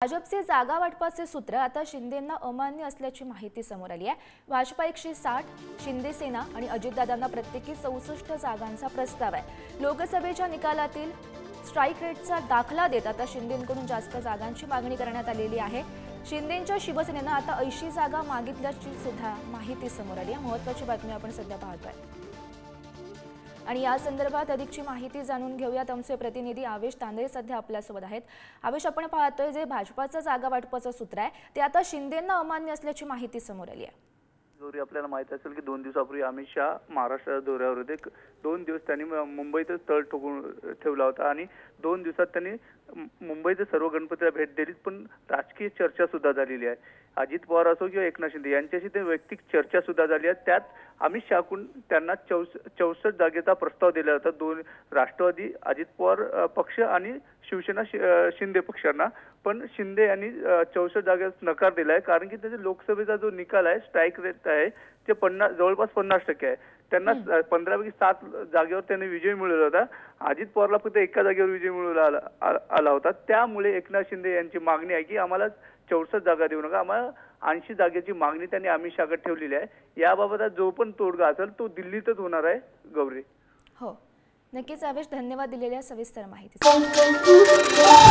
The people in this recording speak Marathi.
भाजपचे जागा वाटपाचे सूत्र आता शिंदेंना अमान्य असल्याची माहिती समोर आली आहे। भाजपा 160, शिंदे सेना आणि अजितदादांना प्रत्येकी 64 जागांचा प्रस्ताव आहे। लोकसभेच्या निकालातील स्ट्राइक रेटचा दाखला देत आता शिंदेंकडून जास्त जागांची मागणी करण्यात आलेली आहे। शिंदेंच्या शिवसेनेनं आता 80 जागा मागितल्याची सुद्धा माहिती समोर आली आहे। महत्त्वाची बातमी आपण सध्या पाहतोय आणि या संदर्भात अधिकची माहिती जाणून घेऊयात। आमचे प्रतिनिधी आवेश तांदळे सध्या आपल्यासोबत आहेत। आवेश, आपण पाहतोय जे भाजपाचं जागा वाटपाचं सूत्र आहे ते आता शिंदेंना अमान्य असल्याची माहिती समोर आली आहे। गौरी, आपल्याला माहिती असेल की 2 दिवसापूर्वी अमित शाह महाराष्ट्र दौऱ्यावर होते। 2 दिवस त्यांनी मुंबईतच तळ ठोकून ठेवला होता आणि 2 दिवसात त्यांनी मुंबईचे सर्व गणपतीला भेट दिली, पण राजकीय चर्चा सुद्धा झालेली आहे। अजित पवार असो किंवा एकनाथ शिंदे यांच्याशी ते वैयक्तिक चर्चा सुद्धा झाली आहे। त्यात अमित शाहकडून त्यांना 64 जागेचा प्रस्ताव दिला होता। दोन राष्ट्रवादी अजित पवार पक्ष आणि शिवसेना शिंदे पक्षांना, पण शिंदे यांनी 64 जागेस नकार दिलाय, कारण की त्याचे लोकसभेचा जो निकाल आहे, स्ट्राइक रेट आहे, ते जवळपास 50% आहे। त्यांना 15 पैकी 7 जागेवर त्यांनी विजय मिळवला होता। अजित पवारला फक्त एका जागेवर विजय मिळवला आला होता। त्यामुळे एकनाथ शिंदे यांची मागणी आहे की आम्हाला 64 जागा देऊ नका, आम्हाला 80 जागेची मागणी त्यांनी अमित शाहकडे ठेवलेली आहे। याबाबत जो पण तोडगा असेल तो दिल्लीतच होणार आहे। गौरी, हो, नक्कीच आवेश, धन्यवाद दिलेल्या सविस्तर माहितीसाठी।